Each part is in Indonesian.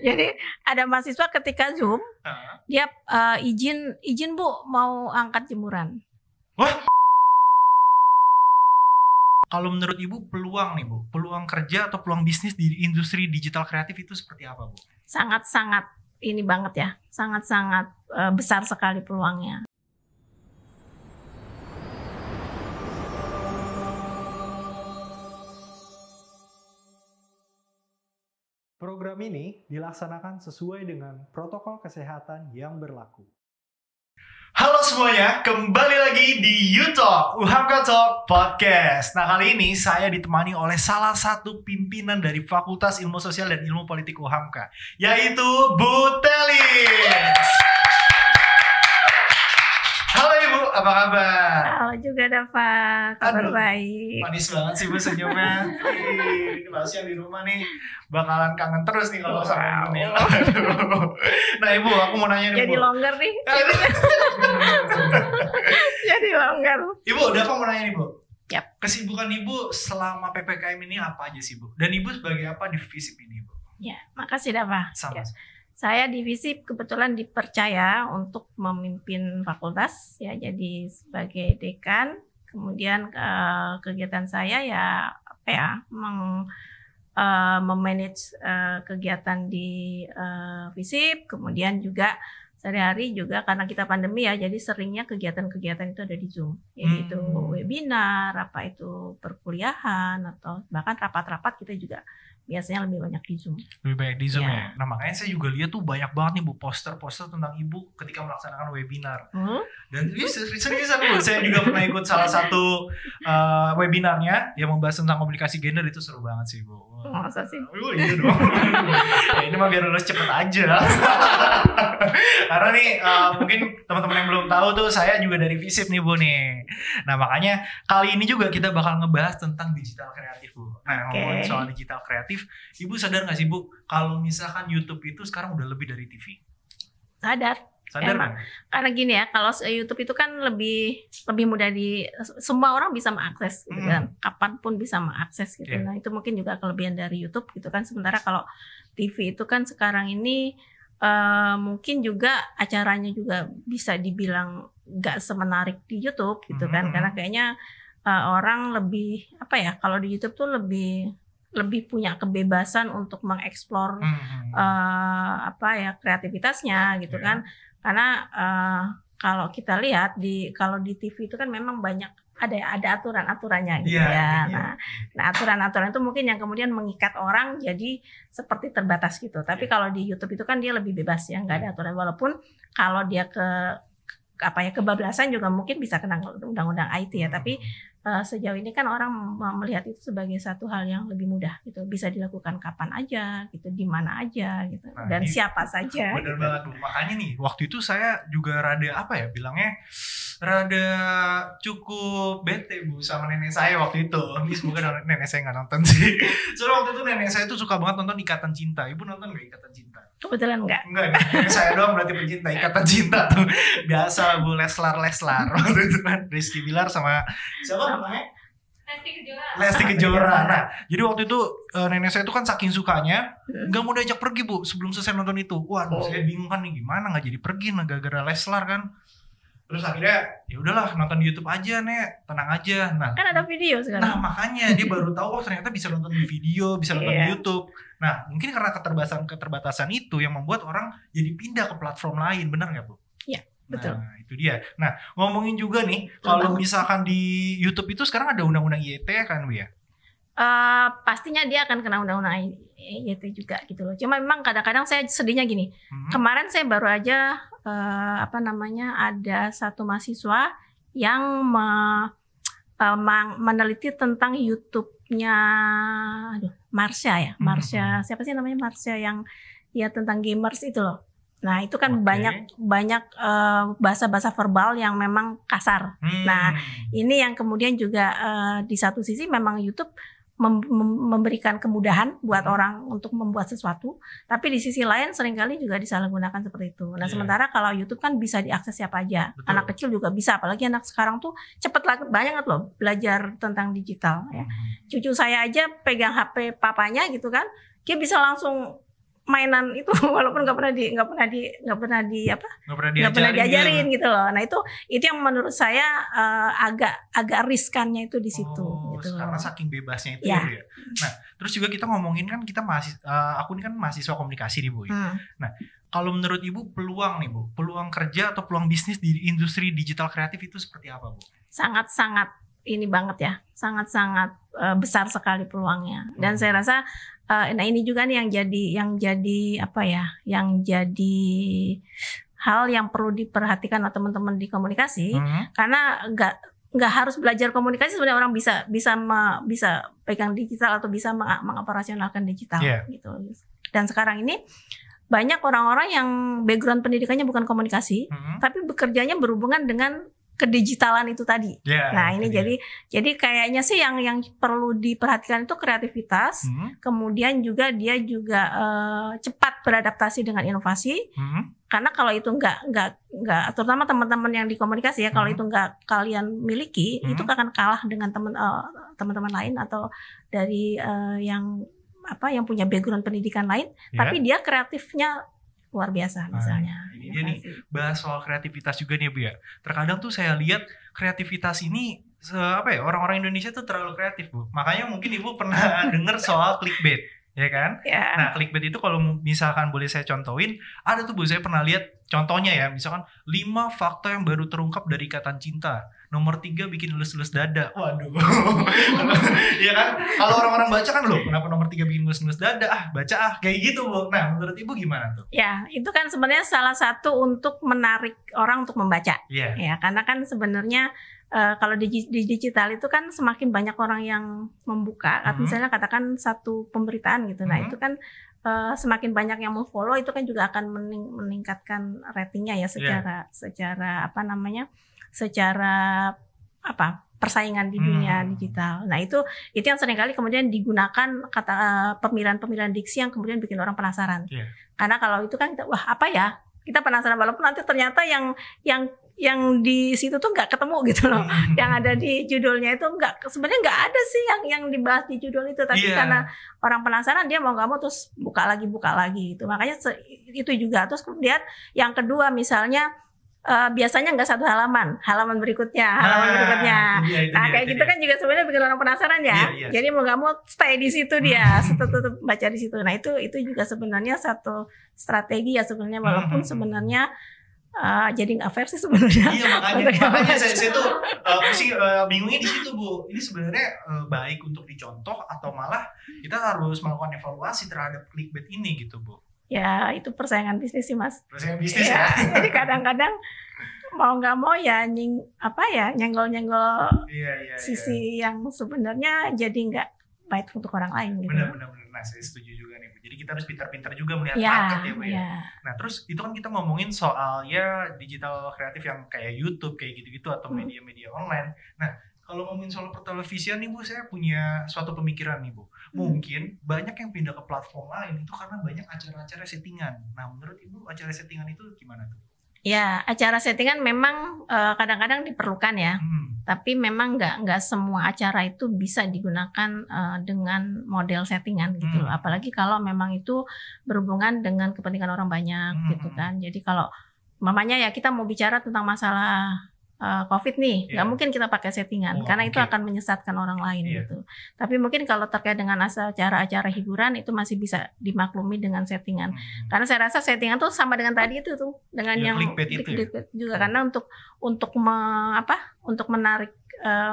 Jadi ada mahasiswa ketika Zoom, dia izin Bu mau angkat jemuran. Wah. Kalau menurut Ibu peluang nih Bu, peluang kerja atau peluang bisnis di industri digital kreatif itu seperti apa Bu? Sangat-sangat ini banget ya, sangat-sangat besar sekali peluangnya. Program ini dilaksanakan sesuai dengan protokol kesehatan yang berlaku. Halo semuanya, kembali lagi di YouTube UHAMKA Talk Podcast. Nah, kali ini saya ditemani oleh salah satu pimpinan dari Fakultas Ilmu Sosial dan Ilmu Politik UHAMKA, yaitu Bu Telis. Halo Ibu, apa kabar? Halo juga Dava, kabar baik. Manis banget sih Bu senyumnya. Ini pasti yang di rumah nih bakalan kangen terus nih kalau sama Ibu nih. Nah Ibu, aku mau nanya nih Bu. Jadi longgar nih. Jadi longgar. Ibu, Dava mau nanya nih Bu. Yap. Kesibukan Ibu selama PPKM ini apa aja sih Bu? Dan Ibu sebagai apa di FISIP ini Bu? Ya, makasih Dava. Sama. Ya. Saya di FISIP kebetulan dipercaya untuk memimpin fakultas, ya jadi sebagai dekan. Kemudian kegiatan saya ya apa ya, memanage kegiatan di FISIP. Kemudian juga sehari-hari juga karena kita pandemi ya, jadi seringnya kegiatan-kegiatan itu ada di Zoom, yaitu webinar, apa itu perkuliahan atau bahkan rapat-rapat kita juga biasanya lebih banyak di Zoom. Lebih banyak di Zoom ya. Nah makanya saya juga lihat tuh banyak banget nih Bu poster-poster tentang Ibu ketika melaksanakan webinar. Dan seriusan Bu, saya juga pernah ikut salah satu webinarnya yang membahas tentang komunikasi gender, itu seru banget sih Bu. Masa sih? Iya dong. Ya, ini mah biar lulus cepet aja. Karena nih mungkin teman-teman yang belum tahu tuh saya juga dari FISIP nih Bu nih. Nah makanya kali ini juga kita bakal ngebahas tentang digital kreatif Bu. Nah ngomongin soal digital kreatif, Ibu sadar gak sih Bu kalau misalkan YouTube itu sekarang udah lebih dari TV? Sadar kan? Karena gini ya, kalau YouTube itu kan lebih mudah semua orang bisa mengakses gitu kan, kapanpun bisa mengakses gitu. Nah itu mungkin juga kelebihan dari YouTube gitu kan. Sementara kalau TV itu kan sekarang ini mungkin juga acaranya juga bisa dibilang gak semenarik di YouTube gitu kan, karena kayaknya orang lebih apa ya, kalau di YouTube tuh lebih punya kebebasan untuk mengeksplor apa ya kreativitasnya gitu kan. Karena kalau kita lihat kalau di TV itu kan memang banyak ada aturan-aturannya gitu ya. Nah aturan-aturan itu mungkin yang kemudian mengikat orang jadi seperti terbatas gitu. Tapi kalau di YouTube itu kan dia lebih bebas ya, nggak ada aturan. Walaupun kalau dia kebablasan juga mungkin bisa kena undang-undang IT ya. Tapi sejauh ini kan orang melihat itu sebagai satu hal yang lebih mudah gitu, bisa dilakukan kapan aja gitu, di mana aja gitu, dan siapa saja. Bener banget Bu. Makanya nih waktu itu saya juga rada cukup bete Bu sama nenek saya waktu itu. Ini semoga nenek saya nggak nonton sih. Soalnya waktu itu nenek saya tuh suka banget nonton Ikatan Cinta. Ibu nonton nggak Ikatan Cinta? Kebetulan enggak. Nenek saya doang berarti pencinta Ikatan Cinta tuh. Biasa Bu, Leslar waktu itu kan, Rizky Bilar sama siapa namanya? Lesti Kejora. Nah, jadi waktu itu nenek saya itu kan saking sukanya nggak mau diajak pergi Bu sebelum selesai nonton itu. Waduh, saya bingung kan nih gimana nggak jadi pergi gara-gara Leslar kan. Terus akhirnya ya udahlah nonton di YouTube aja Nek, tenang aja. Nah, kan ada video sekarang. Nah, makanya dia baru tahu ternyata bisa nonton di video, bisa nonton di YouTube. Nah, mungkin karena keterbatasan itu yang membuat orang jadi pindah ke platform lain, benar nggak Bu? Iya, betul. Nah, itu dia. Nah, ngomongin juga nih, kalau misalkan di YouTube itu sekarang ada undang-undang ITE kan Bu ya? Pastinya dia akan kena undang-undang ITE juga gitu loh. Cuma memang kadang-kadang saya sedihnya gini. Kemarin saya baru aja ada satu mahasiswa yang meneliti tentang YouTube-nya Marsha ya. Marsha, siapa sih namanya Marsha yang ya tentang gamers itu loh. Nah, itu kan banyak bahasa-bahasa verbal yang memang kasar. Nah, ini yang kemudian juga di satu sisi memang YouTube memberikan kemudahan buat orang untuk membuat sesuatu, tapi di sisi lain seringkali juga disalahgunakan seperti itu. Nah, sementara kalau YouTube kan bisa diakses siapa aja. Betul. Anak kecil juga bisa, apalagi anak sekarang tuh cepet banget loh belajar tentang digital ya. Cucu saya aja pegang HP papanya gitu kan, dia bisa langsung mainan itu walaupun nggak pernah diajarin gitu loh. Nah itu yang menurut saya agak riskannya itu di situ. Gitu karena loh. Saking bebasnya itu ya. Nah terus juga kita ngomongin kan kita aku ini kan mahasiswa komunikasi nih Bu. Nah kalau menurut Ibu peluang nih Bu, peluang kerja atau peluang bisnis di industri digital kreatif itu seperti apa Bu? Sangat-sangat ini banget ya, sangat-sangat besar sekali peluangnya. Dan saya rasa nah ini juga nih yang jadi apa ya, yang jadi hal yang perlu diperhatikan oleh teman-teman di komunikasi, karena nggak harus belajar komunikasi sebenarnya orang bisa pegang digital atau bisa mengoperasionalkan digital gitu. Dan sekarang ini banyak orang-orang yang background pendidikannya bukan komunikasi, tapi bekerjanya berhubungan dengan kedigitalan itu tadi. Nah ini jadi kayaknya sih yang perlu diperhatikan itu kreativitas, kemudian juga dia juga cepat beradaptasi dengan inovasi. Karena kalau itu nggak terutama teman-teman yang di komunikasi ya, kalau itu nggak kalian miliki, itu akan kalah dengan teman-teman lain atau dari yang punya background pendidikan lain, tapi dia kreatifnya luar biasa misalnya. Ini dia nih, bahas soal kreativitas juga nih Bu ya. Terkadang tuh saya lihat kreativitas ini orang-orang Indonesia tuh terlalu kreatif Bu. Makanya mungkin Ibu pernah dengar soal clickbait, ya kan? Nah clickbait itu kalau misalkan boleh saya contohin, ada tuh Bu, saya pernah lihat contohnya ya, misalkan 5 fakta yang baru terungkap dari Ikatan Cinta. Nomor 3 bikin lulus-lulus dada. Waduh. Iya kan? Kalau orang-orang baca kan loh, kenapa nomor 3 bikin lulus-lulus dada? Baca kayak gitu Bu. Nah, menurut Ibu gimana tuh? Ya, itu kan sebenarnya salah satu untuk menarik orang untuk membaca. Ya, karena kan sebenarnya kalau di digital itu kan semakin banyak orang yang membuka. Misalnya katakan satu pemberitaan gitu. Nah, itu kan semakin banyak yang follow, itu kan juga akan meningkatkan ratingnya ya secara persaingan di dunia digital. Nah itu yang seringkali kemudian digunakan kata pemilihan diksi yang kemudian bikin orang penasaran. Karena kalau itu kan wah apa ya, kita penasaran walaupun nanti ternyata yang di situ tuh nggak ketemu gitu loh. Yang ada di judulnya itu sebenarnya nggak ada sih yang dibahas di judul itu, tapi karena orang penasaran dia mau nggak mau terus buka lagi gitu. Makanya itu juga. Terus kemudian yang kedua misalnya biasanya nggak satu halaman berikutnya. Nah kayak gitu kan juga sebenarnya bikin orang penasaran ya. Jadi mau nggak mau stay di situ dia, tetap baca di situ. Nah itu juga sebenarnya satu strategi ya sebenarnya, walaupun sebenarnya jadi nggak fair sih sebenarnya. Iya makanya saya tuh bingungnya di situ Bu. Ini sebenarnya baik untuk dicontoh atau malah kita harus melakukan evaluasi terhadap clickbait ini gitu Bu. Ya itu persaingan bisnis sih Mas. Persaingan bisnis ya. Jadi kadang-kadang mau nggak mau ya nyenggol sisi yang sebenarnya jadi nggak baik untuk orang lain gitu. Benar. Nah saya setuju juga nih Bu. Jadi kita harus pintar-pintar juga melihat market ya Bu ya. Nah terus itu kan kita ngomongin soal ya digital kreatif yang kayak YouTube kayak gitu-gitu atau media-media online. Nah kalau ngomongin soal pertelevisian nih Bu, saya punya suatu pemikiran nih Bu. Mungkin banyak yang pindah ke platform lain itu karena banyak acara-acara settingan. Nah menurut Ibu acara settingan itu gimana tuh? Ya acara settingan memang kadang-kadang diperlukan ya. Tapi memang nggak semua acara itu bisa digunakan dengan model settingan gitu. Apalagi kalau memang itu berhubungan dengan kepentingan orang banyak gitu kan. Jadi kalau mamanya ya kita mau bicara tentang masalah COVID nih, nggak mungkin kita pakai settingan karena itu akan menyesatkan orang lain gitu. Tapi mungkin kalau terkait dengan acara-acara hiburan itu masih bisa dimaklumi dengan settingan. Karena saya rasa settingan tuh sama dengan tadi itu tuh, dengan yang clickbait juga karena untuk menarik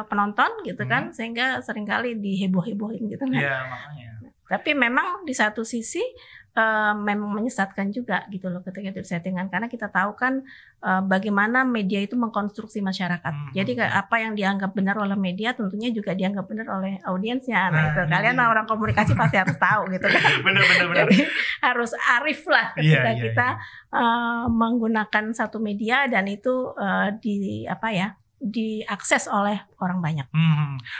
penonton gitu kan, sehingga seringkali diheboh-hebohin gitu kan. Iya makanya. Tapi memang di satu sisi memang menyesatkan juga gitu loh ketika itu settingan, karena kita tahu kan bagaimana media itu mengkonstruksi masyarakat. Jadi apa yang dianggap benar oleh media tentunya juga dianggap benar oleh audiensnya. Nah itu kalian orang komunikasi pasti harus tahu gitu kan. Benar. Jadi harus arif lah ketika kita menggunakan satu media dan itu diakses oleh orang banyak.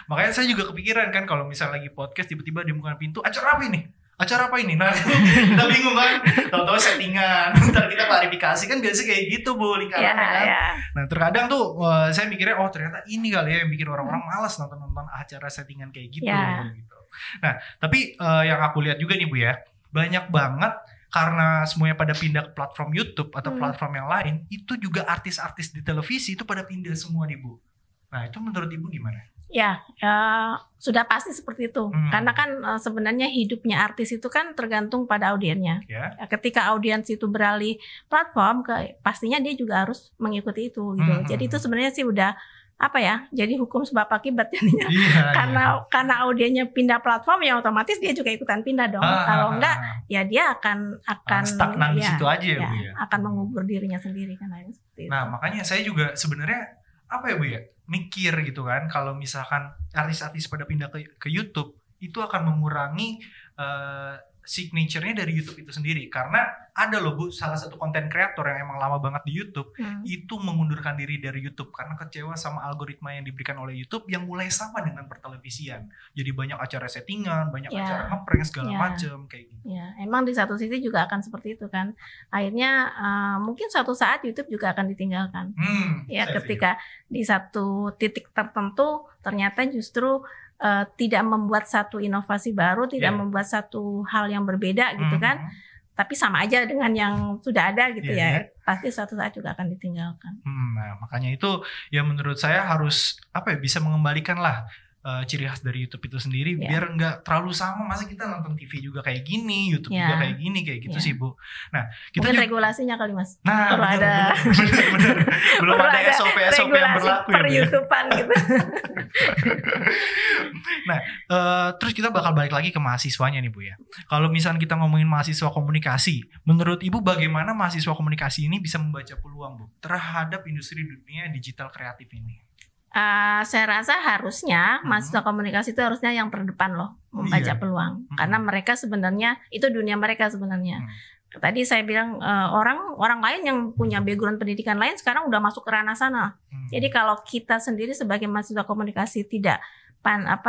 Makanya saya juga kepikiran kan kalau misalnya lagi podcast tiba-tiba dibuka pintu, acara apa ini? Nah kita bingung kan, tahu-tahu settingan, ntar kita klarifikasi kan biasa kayak gitu Bu lingkarannya kan. Nah terkadang tuh saya mikirnya ternyata ini kali ya yang bikin orang-orang malas nonton acara settingan kayak gitu. Gitu. Nah tapi yang aku lihat juga nih Bu ya, banyak banget karena semuanya pada pindah ke platform YouTube atau platform yang lain, itu juga artis-artis di televisi itu pada pindah semua nih Bu. Nah itu menurut Ibu gimana? Ya, sudah pasti seperti itu. Karena kan sebenarnya hidupnya artis itu kan tergantung pada audiennya. Ketika audiens itu beralih platform, pastinya dia juga harus mengikuti itu gitu. Jadi itu sebenarnya sih udah apa ya? Jadi hukum sebab akibat jadinya. Karena audiennya pindah platform, ya otomatis dia juga ikutan pindah dong. Kalau enggak, ya dia akan stagnan di situ aja ya Bu ya. Akan mengubur dirinya sendiri kan seperti itu. Nah makanya saya juga sebenarnya apa ya Bu ya? Mikir gitu kan, kalau misalkan artis-artis pada pindah ke YouTube itu akan mengurangi signature-nya dari YouTube itu sendiri. Karena ada loh Bu, salah satu konten kreator yang emang lama banget di YouTube itu mengundurkan diri dari YouTube karena kecewa sama algoritma yang diberikan oleh YouTube yang mulai sama dengan pertelevisian. Jadi banyak acara settingan, banyak acara ngeprank segala macem kayak gitu. Ya, emang di satu sisi juga akan seperti itu kan. Akhirnya mungkin suatu saat YouTube juga akan ditinggalkan. Ketika di satu titik tertentu ternyata justru tidak membuat satu inovasi baru, tidak membuat satu hal yang berbeda gitu kan, tapi sama aja dengan yang sudah ada gitu pasti suatu saat juga akan ditinggalkan. Nah makanya itu ya menurut saya harus bisa mengembalikan lah ciri khas dari YouTube itu sendiri biar nggak terlalu sama. Masa kita nonton TV juga kayak gini, YouTube juga kayak gini, kayak gitu sih Bu. Nah kita mungkin regulasinya kali Mas. Nah bener. Belum ada SOP yang berlaku ya per-YouTubean gitu. Nah terus kita bakal balik lagi ke mahasiswanya nih Bu ya. Kalau misalnya kita ngomongin mahasiswa komunikasi, menurut Ibu bagaimana mahasiswa komunikasi ini bisa membaca peluang Bu terhadap industri dunia digital kreatif ini? Saya rasa harusnya mahasiswa komunikasi itu harusnya yang terdepan loh membaca peluang, karena mereka sebenarnya itu dunia mereka sebenarnya. Tadi saya bilang orang lain yang punya background pendidikan lain sekarang udah masuk ke ranah sana. Jadi kalau kita sendiri sebagai mahasiswa komunikasi tidak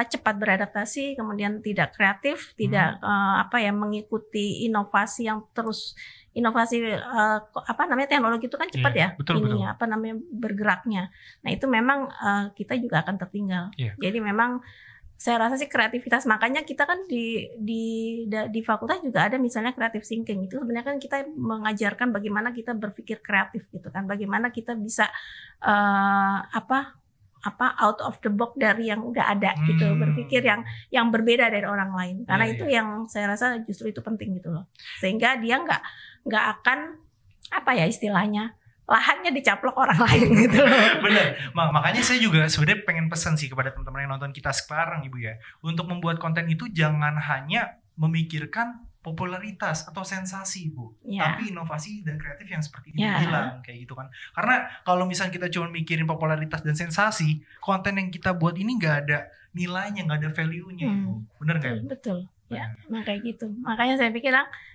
cepat beradaptasi, kemudian tidak kreatif, tidak mengikuti inovasi yang terus teknologi itu kan cepat betul. Bergeraknya. Nah itu memang kita juga akan tertinggal. Jadi memang saya rasa sih kreativitas, makanya kita kan di fakultas juga ada misalnya creative thinking. Itu sebenarnya kan kita mengajarkan bagaimana kita berpikir kreatif gitu kan, bagaimana kita bisa out of the box dari yang udah ada gitu, berpikir yang berbeda dari orang lain, karena itu yang saya rasa justru itu penting gitu loh, sehingga dia nggak akan istilahnya lahannya dicaplok orang lain gitu loh. Bener, makanya saya juga sebenarnya pengen pesan sih kepada teman-teman yang nonton kita sekarang Ibu ya, untuk membuat konten itu jangan hanya memikirkan popularitas atau sensasi Bu, tapi inovasi dan kreatif yang seperti Ibu bilang kayak gitu kan. Karena kalau misalnya kita cuma mikirin popularitas dan sensasi, konten yang kita buat ini nggak ada nilainya, nggak ada value-nya Ibu. Bener nggak? Betul. Ya, kayak gitu. Makanya saya pikir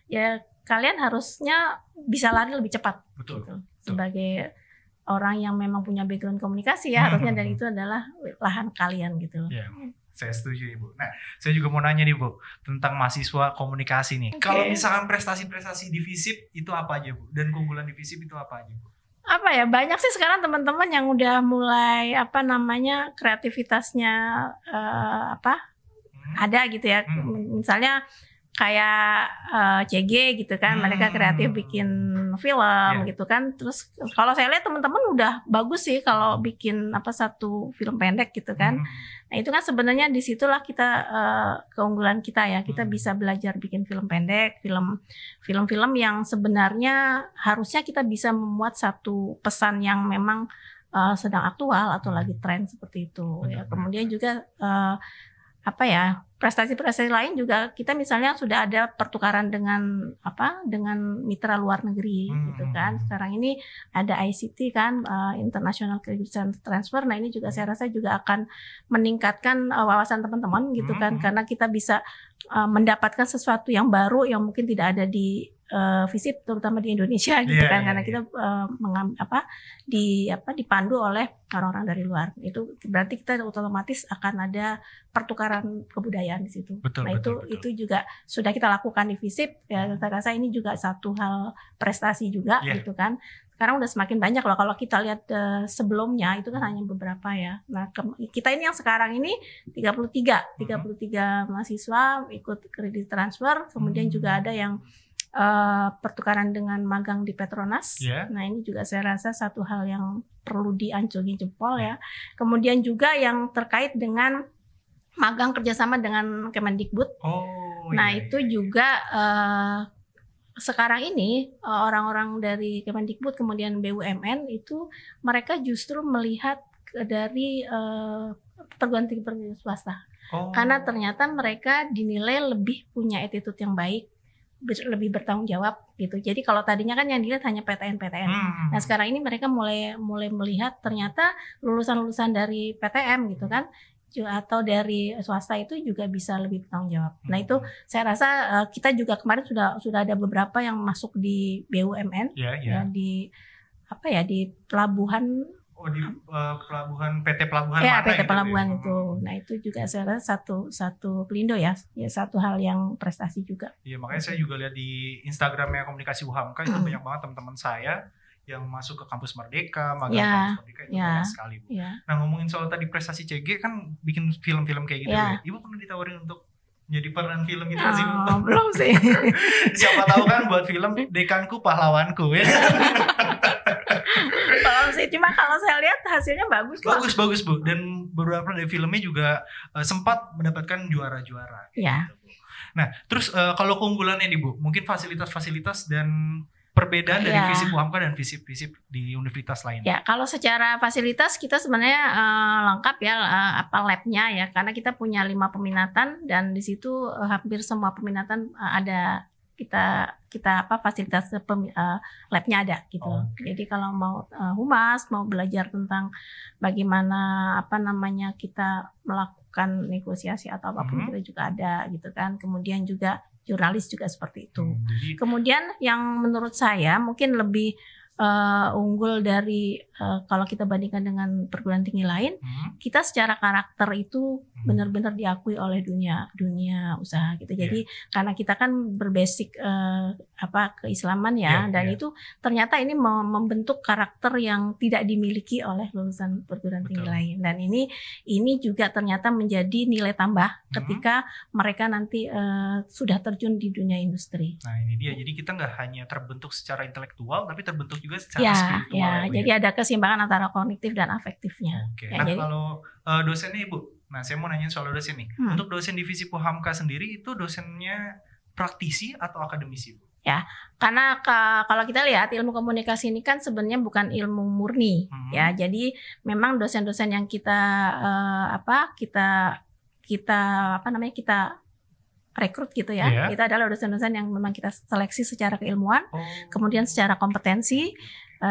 ya kalian harusnya bisa lari lebih cepat. Betul. Gitu. Sebagai orang yang memang punya background komunikasi harusnya dan itu adalah lahan kalian gitu. Saya setuju Ibu. Nah, saya juga mau nanya nih Bu tentang mahasiswa komunikasi nih. Kalau misalkan prestasi-prestasi di FISIP itu apa aja Bu? Dan keunggulan di FISIP itu apa aja Bu? Banyak sih sekarang teman-teman yang udah mulai kreativitasnya ada gitu ya. Misalnya kayak CG gitu kan, mereka kreatif bikin film gitu kan. Terus kalau saya lihat teman-teman udah bagus sih kalau bikin satu film pendek gitu kan. Nah itu kan sebenarnya disitulah kita keunggulan kita ya, kita bisa belajar bikin film pendek, film-film yang sebenarnya harusnya kita bisa memuat satu pesan yang memang sedang aktual atau lagi tren seperti itu ya. Kemudian juga prestasi-prestasi lain juga kita misalnya sudah ada pertukaran dengan mitra luar negeri gitu kan. Sekarang ini ada ICT kan, International Credit Transfer. Nah ini juga saya rasa juga akan meningkatkan wawasan teman-teman gitu kan, karena kita bisa mendapatkan sesuatu yang baru yang mungkin tidak ada di FISIP terutama di Indonesia gitu kan, karena kita dipandu oleh orang-orang dari luar. Itu berarti kita otomatis akan ada pertukaran kebudayaan di situ. Betul. Itu juga sudah kita lakukan di FISIP ya. Saya rasa ini juga satu hal prestasi juga gitu kan. Sekarang udah semakin banyak loh. Kalau kita lihat sebelumnya itu kan hanya beberapa ya. Nah, kita ini yang sekarang ini 33 mahasiswa ikut kredit transfer, kemudian juga ada yang pertukaran dengan magang di Petronas. Nah ini juga saya rasa satu hal yang perlu diancungi jempol ya. Kemudian juga yang terkait dengan magang kerjasama dengan Kemendikbud. Nah itu juga sekarang ini orang-orang dari Kemendikbud kemudian BUMN itu mereka justru melihat dari perguruan tinggi swasta. Karena ternyata mereka dinilai lebih punya attitude yang baik, lebih bertanggung jawab gitu. Jadi kalau tadinya kan yang dilihat hanya PTN. Nah sekarang ini mereka mulai melihat ternyata lulusan-lulusan dari PTM gitu kan, atau dari swasta itu juga bisa lebih bertanggung jawab. Nah itu saya rasa kita juga kemarin sudah ada beberapa yang masuk di BUMN, ya, di di pelabuhan. Di pelabuhan PT Pelabuhan ya, mana PT gitu Pelabuhan ya? itu. Nah itu juga saya rasa satu pelindo ya satu hal yang prestasi juga. Iya makanya saya juga lihat di Instagramnya Komunikasi UHAMKA itu banyak banget teman-teman saya yang masuk ke kampus Merdeka, magang kampus Merdeka itu banyak sekali. Nah ngomongin soal tadi prestasi CG kan bikin film-film kayak gitu ya. Ibu pernah ditawarin untuk jadi peran film gitu sih? Belum sih. Siapa tahu kan buat film Dekanku Pahlawanku ya. Belum sih, cuma kalau saya lihat hasilnya bagus Bu. Dan beberapa dari filmnya juga sempat mendapatkan juara-juara. Iya. Gitu. Nah, terus kalau keunggulannya nih Bu, mungkin fasilitas-fasilitas dan perbedaan dari FISIP UHAMKA dan FISIP di universitas lain. Ya, kalau secara fasilitas kita sebenarnya lengkap ya, labnya ya, karena kita punya 5 peminatan dan di situ hampir semua peminatan ada kita fasilitas labnya ada gitu. Jadi kalau mau humas, mau belajar tentang bagaimana kita melakukan negosiasi atau apapun kita juga ada gitu kan. Kemudian juga jurnalis juga seperti itu. Kemudian yang menurut saya mungkin lebih unggul dari kalau kita bandingkan dengan perguruan tinggi lain, kita secara karakter itu benar-benar diakui oleh dunia usaha gitu. Jadi karena kita kan berbasic keislaman ya, dan itu ternyata ini membentuk karakter yang tidak dimiliki oleh lulusan perguruan tinggi lain. Dan ini juga ternyata menjadi nilai tambah ketika mereka nanti sudah terjun di dunia industri. Nah ini dia, jadi kita nggak hanya terbentuk secara intelektual, tapi terbentuk juga secara spiritual. Ya, jadi ada keseimbangan antara kognitif dan afektifnya. Nah kalau dosennya Ibu, nah saya mau nanya soal dosen nih. Untuk dosen divisi UHAMKA sendiri itu dosennya praktisi atau akademisi Bu? Ya, karena kalau kita lihat ilmu komunikasi ini kan sebenarnya bukan ilmu murni ya. Jadi memang dosen-dosen yang kita rekrut gitu ya. Itu adalah dosen-dosen yang memang kita seleksi secara keilmuan, kemudian secara kompetensi.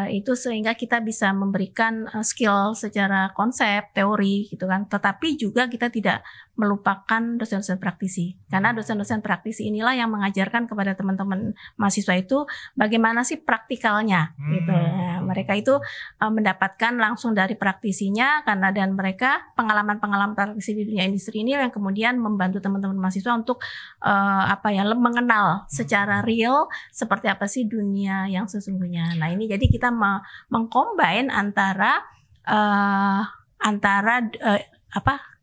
Itu sehingga kita bisa memberikan skill secara konsep, teori gitu kan. Tetapi juga kita tidak melupakan dosen-dosen praktisi. Karena dosen-dosen praktisi inilah yang mengajarkan kepada teman-teman mahasiswa itu bagaimana sih praktikalnya gitu. Nah, mereka itu mendapatkan langsung dari praktisinya dan mereka pengalaman-pengalaman praktisi di dunia industri ini yang kemudian membantu teman-teman mahasiswa untuk mengenal secara real seperti apa sih dunia yang sesungguhnya. Nah, ini jadi kita mengcombine antara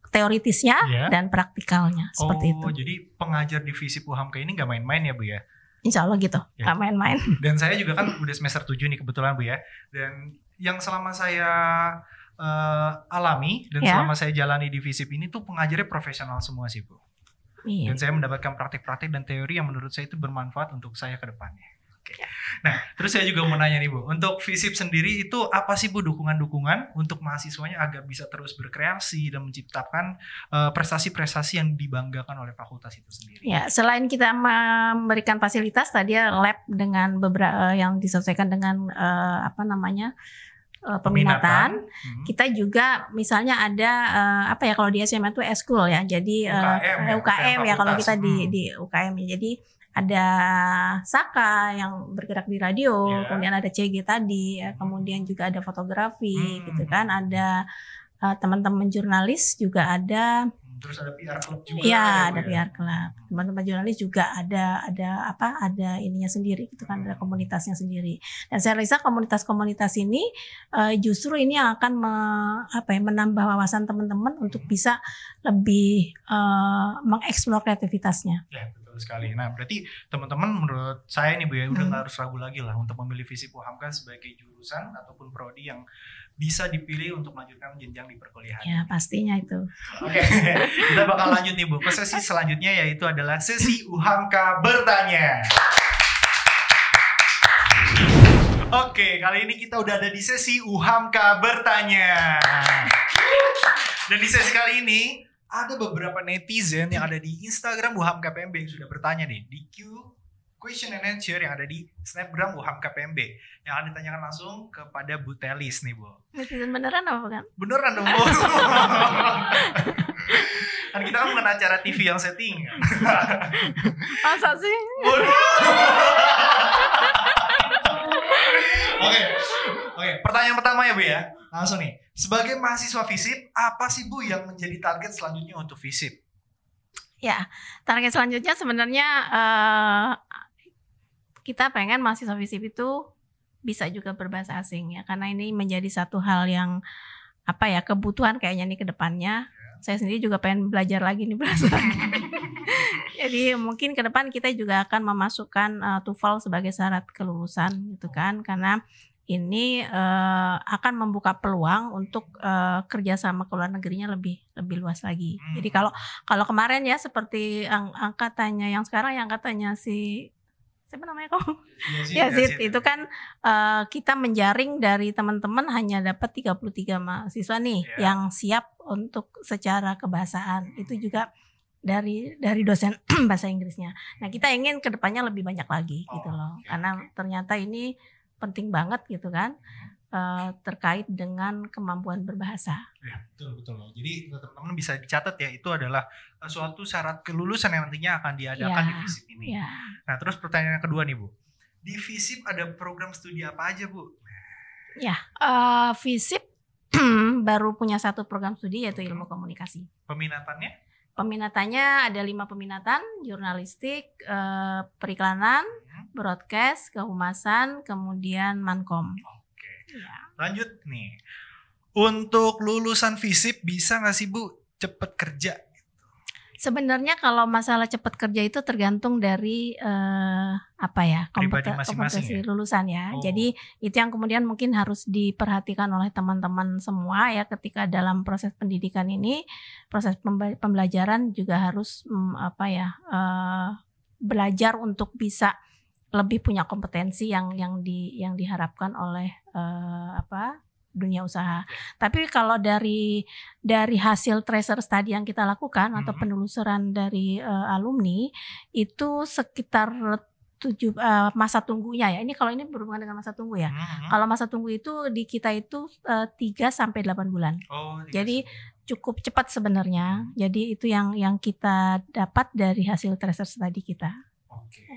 teoritisnya dan praktikalnya seperti itu. Jadi pengajar divisi UHAMKA ini nggak main-main ya Bu ya? Insya Allah gitu, nggak main-main. Dan saya juga kan udah semester 7 nih kebetulan Bu ya. Dan yang selama saya alami dan selama saya jalani di FISIP ini tuh pengajarnya profesional semua sih Bu. Dan saya mendapatkan praktik-praktik dan teori yang menurut saya itu bermanfaat untuk saya ke depannya. Nah, terus saya juga mau nanya nih Bu, untuk FISIP sendiri itu apa sih Bu dukungan-dukungan untuk mahasiswanya agar bisa terus berkreasi dan menciptakan prestasi-prestasi yang dibanggakan oleh fakultas itu sendiri? Ya, selain kita memberikan fasilitas tadi lab dengan beberapa yang disesuaikan dengan peminatan. Kita juga misalnya ada kalau di SMA itu eskul ya, jadi UKM ya kalau kita di UKM ya. Jadi ada Saka yang bergerak di radio, kemudian ada CG tadi, kemudian juga ada fotografi gitu kan, ada teman-teman jurnalis juga ada. Terus ada PR Club juga. Iya, ada PR Club. Teman-teman jurnalis juga ada ininya sendiri gitu kan, ada komunitasnya sendiri. Dan saya rasa komunitas-komunitas ini justru ini yang akan menambah wawasan teman-teman untuk bisa lebih mengeksplor kreativitasnya. Ya, betul Betul sekali. Nah, berarti teman-teman menurut saya nih Bu ya, udah nggak harus ragu lagi lah untuk memilih FISIP UHAMKA sebagai jurusan ataupun prodi yang bisa dipilih untuk melanjutkan jenjang di perkuliahan. Ya, pastinya itu. Oke, kita bakal lanjut nih Bu ke sesi selanjutnya, yaitu adalah sesi UHAMKA bertanya. Oke, kali ini kita udah ada di sesi UHAMKA bertanya. Dan di sesi kali ini ada beberapa netizen yang ada di Instagram UHAMKA PMB yang sudah bertanya nih di question and answer yang ada di Snapgram UHAMKA PMB yang akan ditanyakan langsung kepada Bu Telis nih Bu. Netizen beneran apa bukan? Beneran dong Bu. Kan kita kan bukan acara TV yang setting. Masa sih? Oke, pertanyaan pertama ya Bu ya. Langsung nih. Sebagai mahasiswa FISIP, apa sih Bu yang menjadi target selanjutnya untuk FISIP? Ya, target selanjutnya sebenarnya kita pengen mahasiswa FISIP itu bisa juga berbahasa asing ya, karena ini menjadi satu hal yang kebutuhan kayaknya nih ke depannya. Saya sendiri juga pengen belajar lagi nih bahasa. Jadi mungkin ke depan kita juga akan memasukkan TOEFL sebagai syarat kelulusan gitu kan, karena ini akan membuka peluang untuk kerjasama ke luar negerinya lebih luas lagi. Jadi kalau kemarin ya seperti angkatannya yang sekarang, yang angkatannya siapa namanya kok? Yazid itu kan kita menjaring dari teman-teman hanya dapat 33 mahasiswa nih yang siap untuk secara kebahasaan. Itu juga dari dosen bahasa Inggrisnya. Nah, kita ingin kedepannya lebih banyak lagi gitu loh. Karena ternyata ini penting banget gitu kan, terkait dengan kemampuan berbahasa. Ya, betul loh. Jadi teman-teman bisa dicatat ya, itu adalah suatu syarat kelulusan yang nantinya akan diadakan di FISIP ini. Nah, terus pertanyaan yang kedua nih Bu, di FISIP ada program studi apa aja Bu? Ya, FISIP baru punya satu program studi yaitu ilmu komunikasi. Peminatannya ada 5 peminatan: jurnalistik, periklanan, broadcast, kehumasan, kemudian mankom. Oke. Ya. Lanjut nih. Untuk lulusan FISIP bisa nggak sih Bu cepet kerja? Sebenarnya kalau masalah cepat kerja itu tergantung dari kompetensi lulusan ya. Jadi itu yang kemudian mungkin harus diperhatikan oleh teman-teman semua ya, ketika dalam proses pendidikan ini, proses pembelajaran juga harus belajar untuk bisa lebih punya kompetensi yang diharapkan oleh dunia usaha. Tapi kalau dari hasil tracer study yang kita lakukan atau penelusuran dari alumni itu sekitar masa tunggunya ya. Ini kalau ini berhubungan dengan masa tunggu ya. Kalau masa tunggu itu di kita itu 3 sampai 8 bulan. Jadi cukup cepat sebenarnya. Jadi itu yang kita dapat dari hasil tracer study kita. Oke.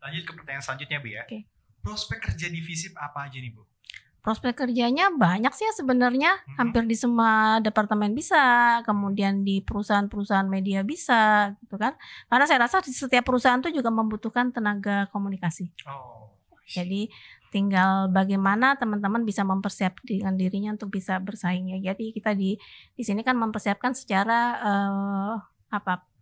Lanjut ke pertanyaan selanjutnya Bu ya. Prospek kerja di FISIP apa aja nih Bu? Prospek kerjanya banyak sih ya sebenarnya, hampir di semua departemen bisa, kemudian di perusahaan-perusahaan media bisa, gitu kan? Karena saya rasa di setiap perusahaan tuh juga membutuhkan tenaga komunikasi. Jadi tinggal bagaimana teman-teman bisa mempersiapkan dirinya untuk bisa bersaing ya. Jadi kita di sini kan mempersiapkan secara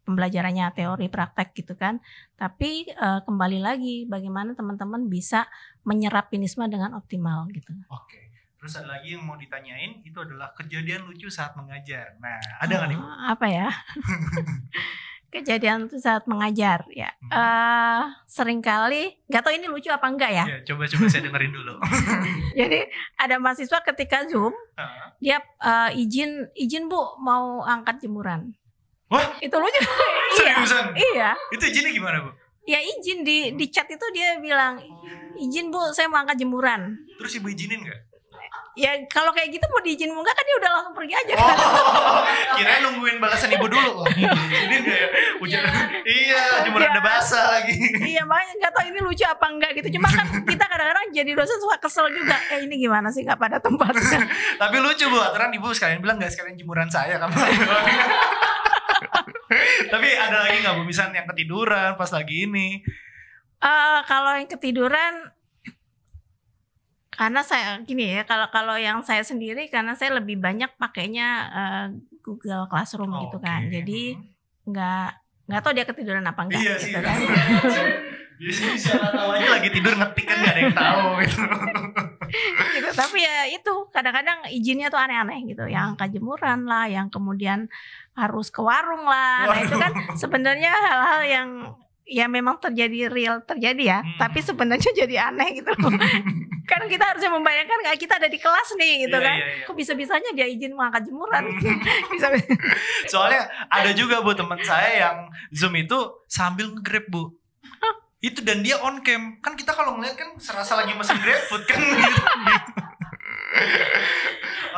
pembelajarannya teori praktek gitu kan. Tapi kembali lagi bagaimana teman-teman bisa menyerap ini semua dengan optimal gitu. Oke. Terus ada lagi yang mau ditanyain, itu adalah kejadian lucu saat mengajar. Nah, ada nggak nih? Apa ya? Kejadian lucu saat mengajar ya. Seringkali, nggak tahu ini lucu apa enggak ya? Ya, coba saya dengerin dulu. Jadi ada mahasiswa ketika Zoom, dia izin Bu mau angkat jemuran. Wah, itu lucu. Seriusan? Iya. Itu izinnya gimana Bu? Ya izin di chat itu dia bilang, izin Bu saya mau angkat jemuran. Terus ibu izinin nggak? Ya kalau kayak gitu mau diizin mau nggak kan dia udah langsung pergi aja. Kirain nungguin balasan ibu dulu. Ini kayak hujan. Iya, jemuran udah basah lagi. Iya, makanya nggak tahu ini lucu apa enggak gitu. Cuma kan kita kadang-kadang jadi dosen suka kesel juga. Ini gimana sih nggak pada tempatnya. Tapi lucu Bu, aturan ibu sekalian bilang nggak sekalian jemuran saya kan. Tapi ada lagi nggak Bu, misalnya yang ketiduran pas lagi ini? Kalau yang ketiduran, karena saya gini ya, kalau yang saya sendiri karena saya lebih banyak pakainya Google Classroom gitu kan. Jadi nggak nggak tahu dia ketiduran apa enggak. Iya gitu sih. kan. Biasanya siapa tahu aja lagi tidur ngetik kan gak ada yang tahu gitu. Gitu. Tapi ya itu kadang-kadang izinnya tuh aneh-aneh gitu, yang kejemuran lah, yang kemudian harus ke warung lah. Nah itu kan sebenarnya hal-hal yang ya memang real terjadi ya, tapi sebenarnya jadi aneh gitu loh. Kan kita harusnya membayangkan nggak kita ada di kelas nih gitu kan. Kok bisa-bisanya dia izin mengangkat jemuran. Bisa. Soalnya ada juga Bu teman saya yang Zoom itu sambil nge-grab Bu. Itu dan dia on cam. Kan kita kalau ngeliat kan serasa lagi mesin GrabFood kan gitu.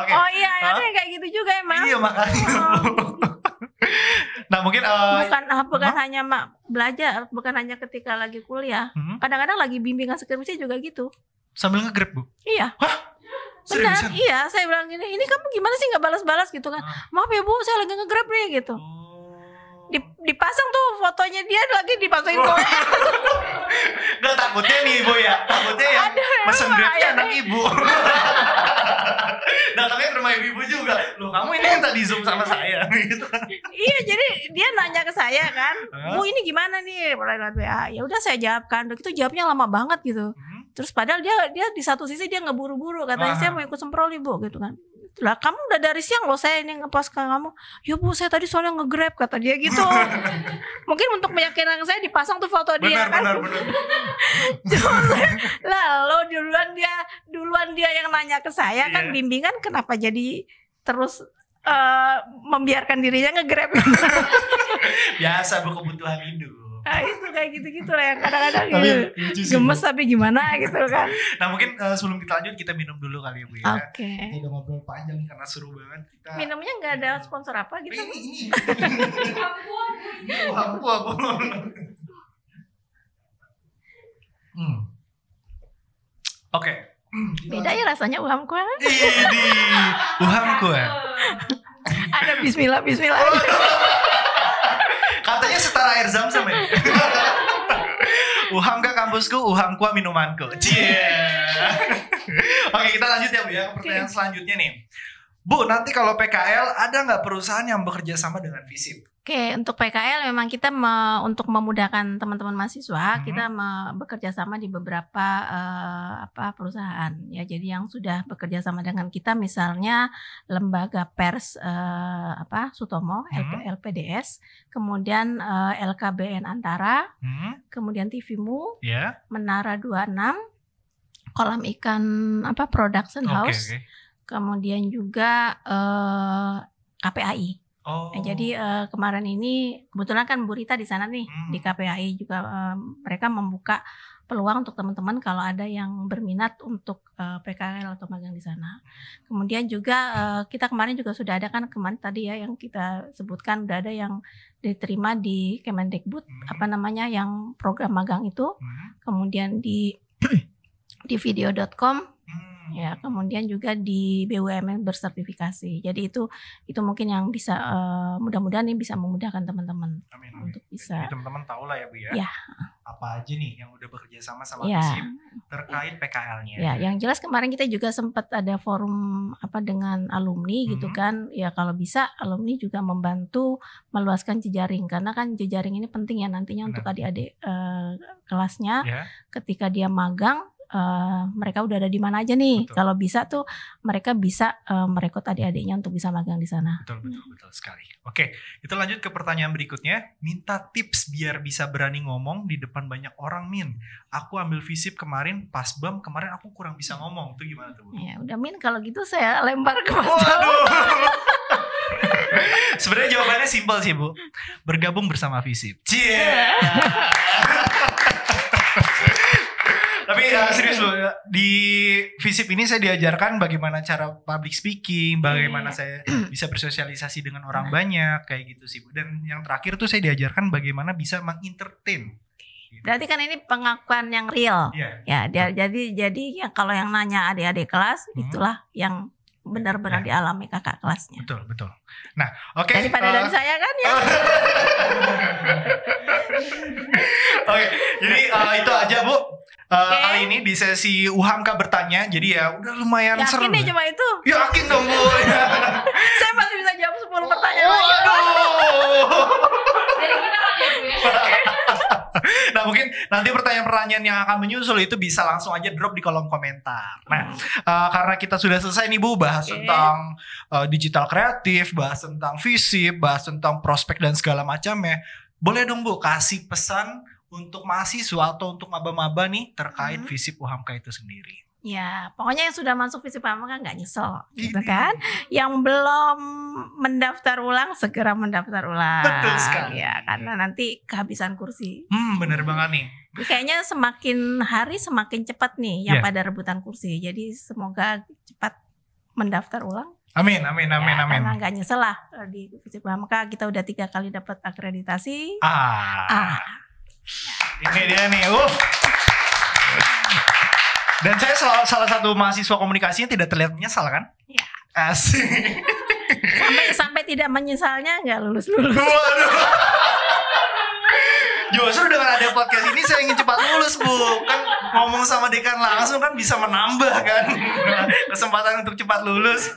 Okay. Oh iya, ada yang kayak gitu juga emang. Iya makanya. Nah mungkin bukan hanya belajar, bukan hanya ketika lagi kuliah. Kadang-kadang lagi bimbingan skripsi juga gitu. Sambil nge-grab Bu? Iya. Hah? Benar, Seriusan? iya. Saya bilang gini, ini kamu gimana sih nggak balas-balas gitu kan? Maaf ya Bu, saya lagi nge-grab nih gitu. Dipasang tuh fotonya dia lagi dipasangin kowe. Gak takutnya nih Ibu ya, takutnya ya mesen grabnya anak Ibu. Datangnya ke rumah ibu juga. Loh kamu ini yang tadi Zoom sama saya gitu. Iya, jadi dia nanya ke saya kan, Bu ini gimana nih lewat WA. Ya udah saya jawabkan. Udah gitu jawabnya lama banget gitu. Terus padahal dia di satu sisi dia ngeburu-buru, katanya saya mau ikut semprol nih Bu gitu kan. Lah kamu udah dari siang loh saya ini ngepost ke kamu. Ya Bu saya tadi soalnya nge-grab kata dia gitu. Mungkin untuk meyakinkan saya dipasang tuh foto dia kan. Benar. Lalu duluan dia yang nanya ke saya kan, bimbingan kenapa jadi terus membiarkan dirinya nge-grab. Biasa Bu, kebutuhan hidup. Nah itu kayak gitu-gitu lah yang kadang-kadang gemes tapi gimana gitu kan. Nah mungkin sebelum kita lanjut kita minum dulu kali ya Bu ya. Oke. Kita udah ngobrol panjang nih karena seru banget kita. Minumnya nggak ada sponsor apa gitu? Ini. Aku. Oke. Beda ya rasanya uhamku. Uhamku ya. Ada bismillah. Katanya setara air zam-zam ya. Uham ke kampusku, uhamku minumanku. Oke, kita lanjut ya Bu ya ke pertanyaan selanjutnya nih. Bu, nanti kalau PKL ada nggak perusahaan yang bekerja sama dengan Visip? Oke, untuk PKL memang kita untuk memudahkan teman-teman mahasiswa, kita bekerja sama di beberapa perusahaan ya. Jadi yang sudah bekerja sama dengan kita misalnya Lembaga Pers Sutomo, LPDS, kemudian LKBN Antara, kemudian TVMU, Menara 26, Kolam Ikan Production House, kemudian juga KPAI. Jadi kemarin ini kebetulan kan Bu Rita di sana nih di KPAI juga mereka membuka peluang untuk teman-teman kalau ada yang berminat untuk PKL atau magang di sana. Kemudian juga kita kemarin juga sudah ada kan kemarin tadi ya yang kita sebutkan udah ada yang diterima di Kemendikbud yang program magang itu. Kemudian di video.com ya, kemudian juga di BUMN bersertifikasi. Jadi itu mungkin yang bisa mudah-mudahan ini bisa memudahkan teman-teman untuk bisa. Jadi teman-teman tahu lah ya Bu ya. Ya. Apa aja nih yang udah bekerja sama Visip terkait PKL-nya. Ya, yang jelas kemarin kita juga sempat ada forum dengan alumni gitu kan. Ya kalau bisa alumni juga membantu meluaskan jejaring karena kan jejaring ini penting ya nantinya untuk adik-adik kelasnya ketika dia magang. Mereka udah ada di mana aja nih. Betul. Kalau bisa tuh mereka bisa merekrut adik-adiknya untuk bisa magang di sana. Betul sekali. Oke, kita lanjut ke pertanyaan berikutnya. Minta tips biar bisa berani ngomong di depan banyak orang, Min. Aku ambil Visip kemarin, pas BAM kemarin aku kurang bisa ngomong. Itu gimana tuh Bu? Ya udah Min, kalau gitu saya lempar ke Mas. Sebenarnya jawabannya simpel sih Bu. Bergabung bersama Visip. Tapi serius loh, di Visip ini saya diajarkan bagaimana cara public speaking, bagaimana saya bisa bersosialisasi dengan orang banyak, kayak gitu sih Bu. Dan yang terakhir tuh saya diajarkan bagaimana bisa mengentertain. Berarti kan ini pengakuan yang real. Ya, jadi yang kalau yang nanya adik-adik kelas, itulah yang benar-benar dialami kakak kelasnya. Betul. Nah, oke. Daripada dari saya kan ya. Oke, jadi itu aja Bu. Kali ini di sesi Uhamka bertanya, jadi ya udah lumayan seru. Yakin nih cuma itu? Yakin dong Bu. Saya masih bisa jawab 10 pertanyaan lagi. Waduh. Jadi kita Nah mungkin nanti pertanyaan-pertanyaan yang akan menyusul itu bisa langsung aja drop di kolom komentar. Nah karena kita sudah selesai nih Bu bahas tentang digital kreatif, bahas tentang FISIP, bahas tentang prospek dan segala macamnya. Boleh dong Bu kasih pesan untuk mahasiswa atau untuk maba-maba nih terkait FISIP UHAMKA itu sendiri. Ya, pokoknya yang sudah masuk FISIP UHAMKA nggak nyesel, gitu kan? Yang belum mendaftar ulang segera mendaftar ulang. Betul sekali. Ya, karena nanti kehabisan kursi. Bener banget nih. Jadi kayaknya semakin hari semakin cepat nih yang pada rebutan kursi. Jadi semoga cepat mendaftar ulang. Amin. Karena nggak nyesel lah di FISIP UHAMKA kita udah 3 kali dapat akreditasi. Ini dia nih. Dan saya salah satu mahasiswa komunikasinya tidak terlihat menyesal kan? Ya. Asik. Sampai tidak menyesalnya nggak lulus. Waduh. Justru dengan ada podcast ini saya ingin cepat lulus Bu. Kan ngomong sama dekan langsung kan bisa menambah kan kesempatan untuk cepat lulus.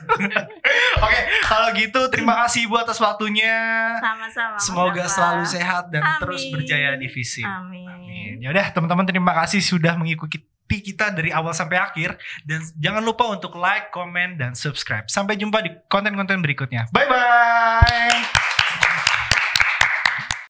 Oke, kalau gitu terima kasih Bu atas waktunya. Sama-sama. Semoga selalu sehat dan terus berjaya di FISIP. Amin. Yaudah teman-teman, terima kasih sudah mengikuti kita dari awal sampai akhir. Dan jangan lupa untuk like, komen, dan subscribe. Sampai jumpa di konten-konten berikutnya. Bye-bye.